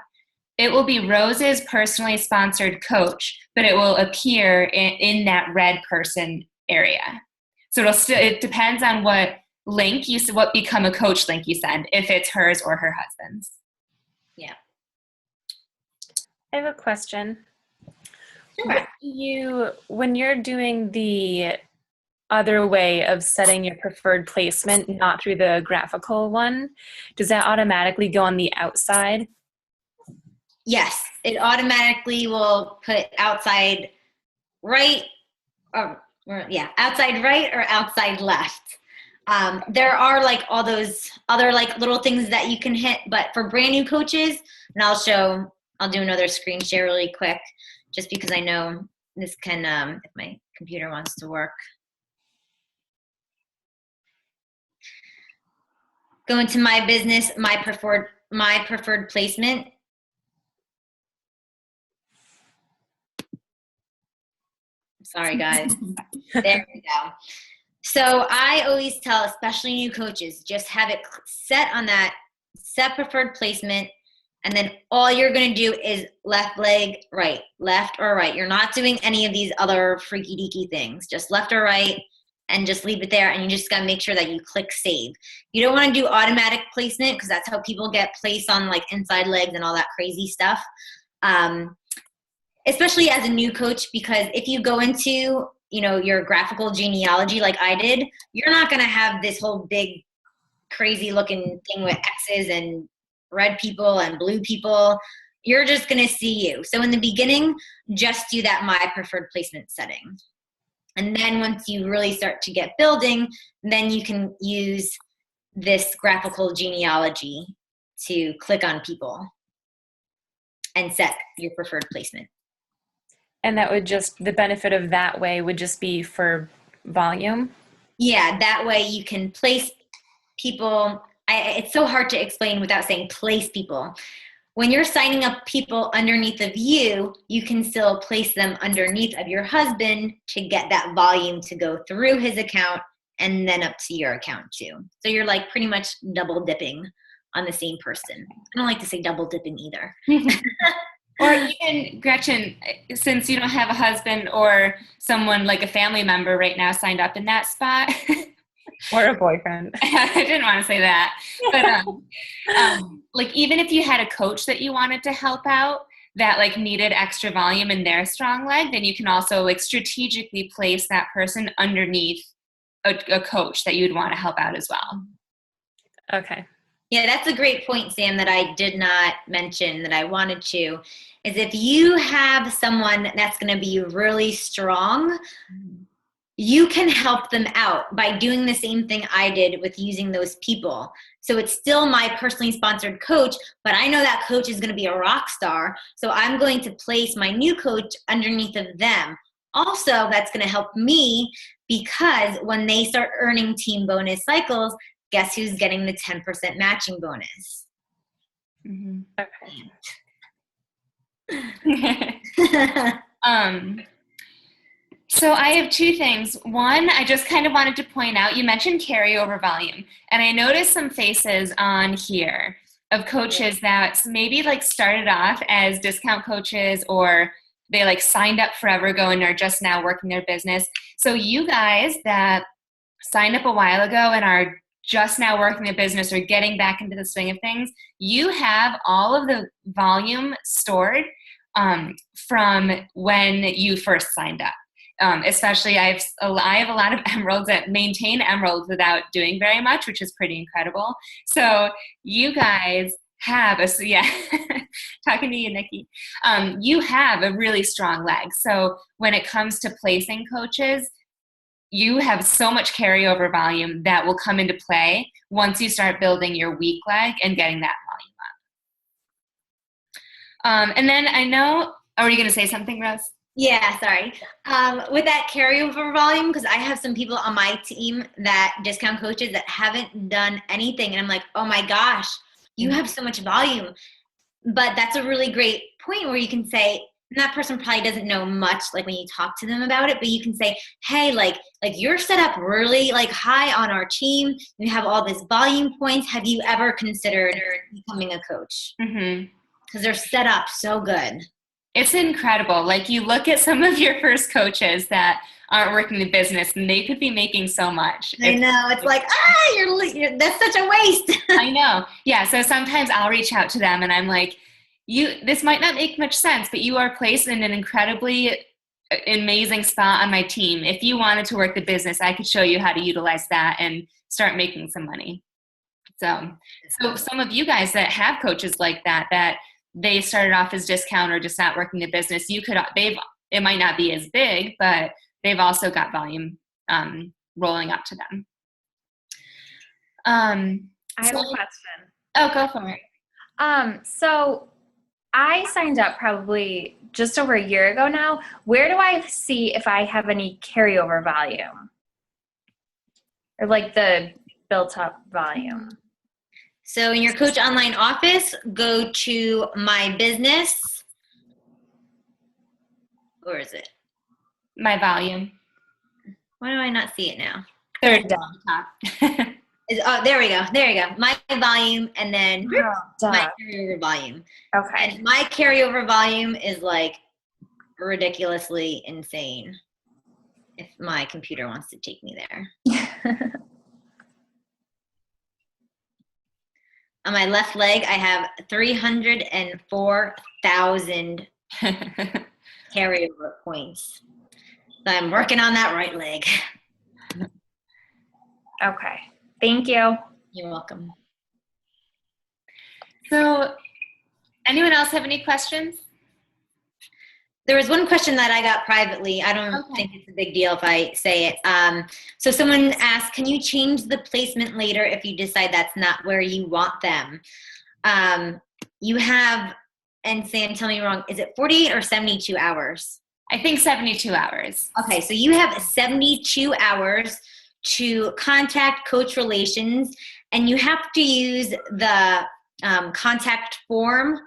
it will be Rose's personally sponsored coach, but it will appear in that red person area. So it depends on what what become a coach link you send, if it's hers or her husband's. Yeah. I have a question. Sure. When you're doing the other way of setting your preferred placement, not through the graphical one, does that automatically go on the outside? Yes, it automatically will put outside right, outside right or outside left. There are like all those other like little things that you can hit, but for brand new coaches, and I'll do another screen share really quick, just because I know this can, if my computer wants to work. Go into my business, my preferred placement. Sorry guys, there we go. So I always tell, especially new coaches, just have it set on that set preferred placement, and then all you're going to do is left leg, right, left or right. You're not doing any of these other freaky deaky things, just left or right, and just leave it there, and you just got to make sure that you click save. You don't want to do automatic placement because that's how people get placed on like inside legs and all that crazy stuff, especially as a new coach, because if you go into your graphical genealogy like I did, you're not going to have this whole big crazy looking thing with X's and red people and blue people. You're just going to see you. So in the beginning, just do that my preferred placement setting. And then once you really start to get building, then you can use this graphical genealogy to click on people and set your preferred placement. And that would the benefit of that way would just be for volume? Yeah, that way you can place people. It's so hard to explain without saying place people. When you're signing up people underneath of you, you can still place them underneath of your husband to get that volume to go through his account and then up to your account too. So you're like pretty much double dipping on the same person. I don't like to say double dipping either. Or even, Gretchen, since you don't have a husband or someone like a family member right now signed up in that spot, Or a boyfriend. I didn't want to say that. But like even if you had a coach that you wanted to help out that like needed extra volume in their strong leg, then you can also like strategically place that person underneath a coach that you'd want to help out as well. Okay. Yeah, that's a great point, Sam, that I did not mention that I wanted to, is if you have someone that's going to be really strong, you can help them out by doing the same thing I did with using those people. So it's still my personally sponsored coach, but I know that coach is going to be a rock star. So I'm going to place my new coach underneath of them. Also, that's going to help me because when they start earning team bonus cycles, guess who's getting the 10% matching bonus? Mm-hmm. Okay. So I have two things. One, I just kind of wanted to point out, you mentioned carryover volume, and I noticed some faces on here of coaches that maybe like started off as discount coaches, or they like signed up forever ago and are just now working their business. So you guys that signed up a while ago and are just now working the business or getting back into the swing of things, you have all of the volume stored from when you first signed up. Especially I have a lot of emeralds that maintain emeralds without doing very much, which is pretty incredible. So you guys have talking to you, Nikki, you have a really strong leg. So when it comes to placing coaches, you have so much carryover volume that will come into play once you start building your weak leg and getting that volume up. And then I know, are you going to say something, Rose? Yeah, sorry. With that carryover volume, because I have some people on my team that discount coaches that haven't done anything. And I'm like, oh my gosh, you have so much volume. But that's a really great point where you can say, and that person probably doesn't know much, like when you talk to them about it, but you can say, hey, like you're set up really like high on our team. You have all this volume points. Have you ever considered becoming a coach? Because they're set up so good. It's incredible. Like you look at some of your first coaches that aren't working the business and they could be making so much. I know. It's like, you're that's such a waste. I know. Yeah. So sometimes I'll reach out to them and I'm like, this might not make much sense, but you are placed in an incredibly amazing spot on my team. If you wanted to work the business, I could show you how to utilize that and start making some money. So some of you guys that have coaches like that they started off as discount or just not working the business, it might not be as big, but they've also got volume rolling up to them. I have a question. Oh, go for it. So I signed up probably just over a year ago now. Where do I see if I have any carryover volume? Or like the built up volume? So in your Coach Online office, go to My Business. Where is it? My volume. Why do I not see it now? Third down top. There we go. There you go. My volume, and then my carryover volume. Okay. And my carryover volume is like ridiculously insane. If my computer wants to take me there. On my left leg, I have 304,000 carryover points. So I'm working on that right leg. Okay. Thank you. You're welcome. So, anyone else have any questions? There was one question that I got privately. I don't think it's a big deal if I say it. So someone asked, can you change the placement later if you decide that's not where you want them? You have, and Sam, tell me wrong, is it 48 or 72 hours? I think 72 hours. Okay, so you have 72 hours to contact Coach Relations, and you have to use the contact form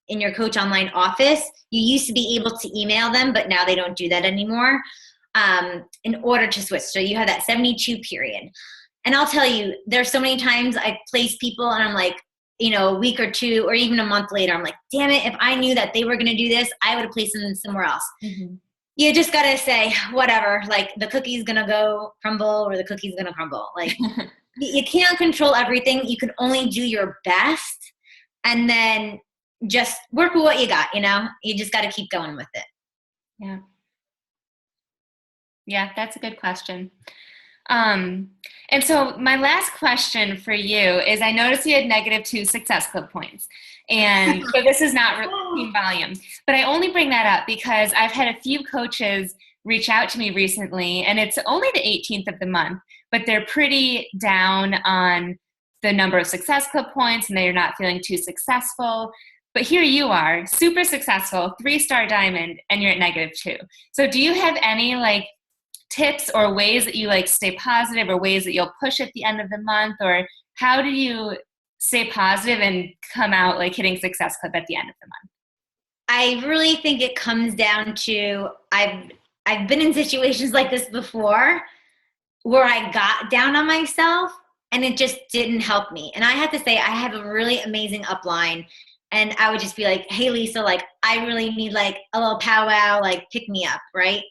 in your Coach Online office. You used to be able to email them, but now they don't do that anymore in order to switch. So you have that 72 period. And I'll tell you, there's so many times I place people and I'm like, a week or two or even a month later, I'm like, damn it, if I knew that they were going to do this, I would have placed them somewhere else. you just gotta say, whatever, like the cookie's gonna go crumble or the cookie's gonna crumble. Like you can't control everything. You can only do your best, and then just work with what you got, you just gotta keep going with it. Yeah. Yeah, that's a good question. And so my last question for you is, I noticed you had -2 Success Club points. And so this is not team volume, but I only bring that up because I've had a few coaches reach out to me recently, and it's only the 18th of the month, but they're pretty down on the number of Success Club points and they're not feeling too successful. But here you are, super successful, 3-star diamond, and you're at -2. So do you have any like tips or ways that you like stay positive, or ways that you'll push at the end of the month, or how do you stay positive and come out like hitting Success Club at the end of the month? I really think it comes down to, I've been in situations like this before where I got down on myself and it just didn't help me. And I have to say, I have a really amazing upline, and I would just be like, hey Lisa, like I really need like a little powwow, like pick me up, right?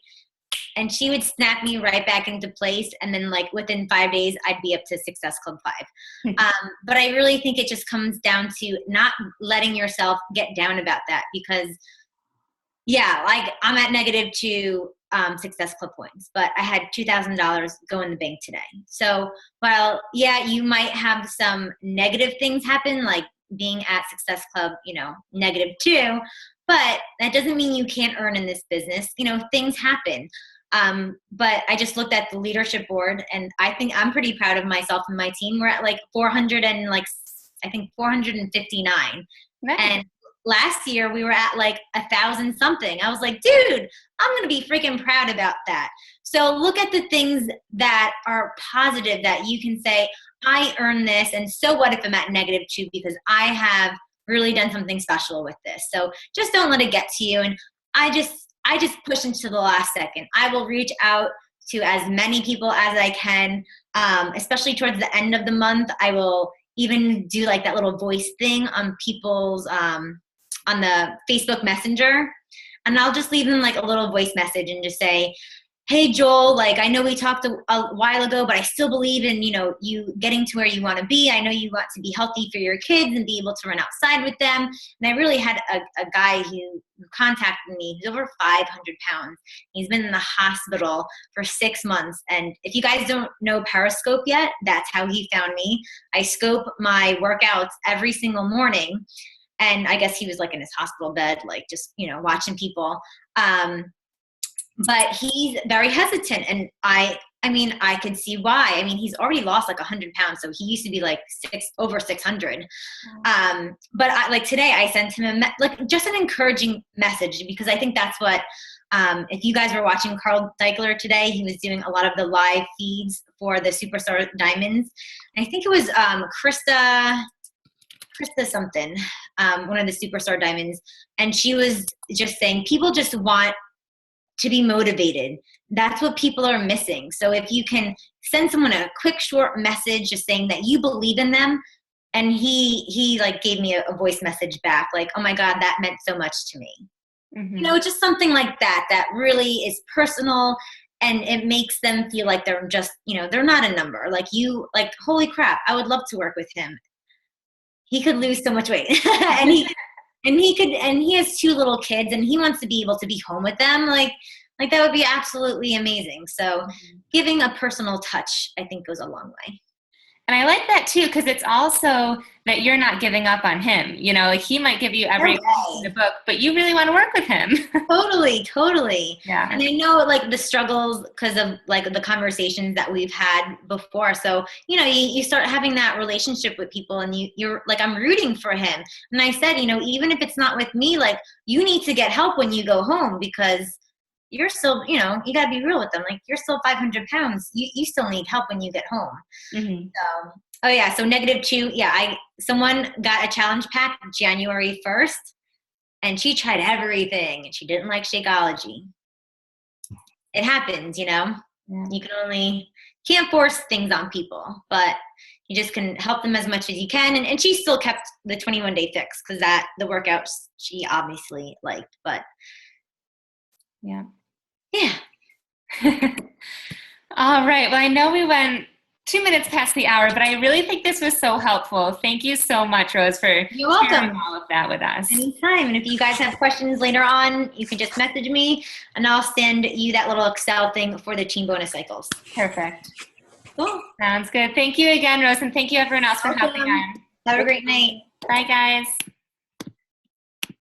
And she would snap me right back into place. And then like within 5 days, I'd be up to Success Club 5. But I really think it just comes down to not letting yourself get down about that, because yeah, like I'm at -2 Success Club points, but I had $2,000 go in the bank today. So while, yeah, you might have some negative things happen, like being at Success Club, -2, but that doesn't mean you can't earn in this business. Things happen. But I just looked at the leadership board, and I think I'm pretty proud of myself and my team. We're at like 459. Nice. And last year we were at like 1,000 something. I was like, dude, I'm going to be freaking proud about that. So look at the things that are positive that you can say, I earned this. And so what if I'm at -2, because I have really done something special with this. So just don't let it get to you. And I just push into the last second. I will reach out to as many people as I can, especially towards the end of the month. I will even do like that little voice thing on people's, on the Facebook Messenger. And I'll just leave them like a little voice message and just say, hey, Joel, like I know we talked a while ago, but I still believe in, you getting to where you want to be. I know you want to be healthy for your kids and be able to run outside with them. And I really had a guy who contacted me. He's over 500 pounds. He's been in the hospital for 6 months. And if you guys don't know Periscope yet, that's how he found me. I scope my workouts every single morning. And I guess he was like in his hospital bed, like just, watching people. But he's very hesitant, and I mean, I could see why. I mean, he's already lost like 100 pounds, so he used to be like over 600. But like today, I sent him just an encouraging message, because I think that's what. If you guys were watching Carl Deichler today, he was doing a lot of the live feeds for the Superstar Diamonds, and I think it was Krista something, one of the Superstar Diamonds, and she was just saying people just want to be motivated. That's what people are missing. So if you can send someone a quick short message just saying that you believe in them, and he like gave me a voice message back like, oh my God, that meant so much to me. Mm-hmm. Just something like that really is personal, and it makes them feel like they're just, they're not a number. Like holy crap, I would love to work with him. He could lose so much weight. and he has 2 little kids, and he wants to be able to be home with them. Like that would be absolutely amazing. So giving a personal touch, I think, goes a long way. And I like that too, because it's also that you're not giving up on him. Like he might give you everything in the book, but you really want to work with him. Totally. Yeah. And I know like the struggles because of like the conversations that we've had before. So, you start having that relationship with people, and you're like, I'm rooting for him. And I said, even if it's not with me, like you need to get help when you go home, because you're still, you got to be real with them. Like you're still 500 pounds. You still need help when you get home. Mm-hmm. So, oh yeah. So -2. Yeah. Someone got a challenge pack January 1st, and she tried everything, and she didn't like Shakeology. It happens, Yeah. You can't force things on people, but you just can help them as much as you can. And she still kept the 21-day fix, because the workouts she obviously liked, but yeah. Yeah. All right. Well, I know we went 2 minutes past the hour, but I really think this was so helpful. Thank you so much, Rose, for You're welcome. sharing all of that with us. Anytime. And if you guys have questions later on, you can just message me and I'll send you that little Excel thing for the team bonus cycles. Perfect. Cool. Sounds good. Thank you again, Rose, and thank you everyone else for hopping on. Have a great night. Bye, guys.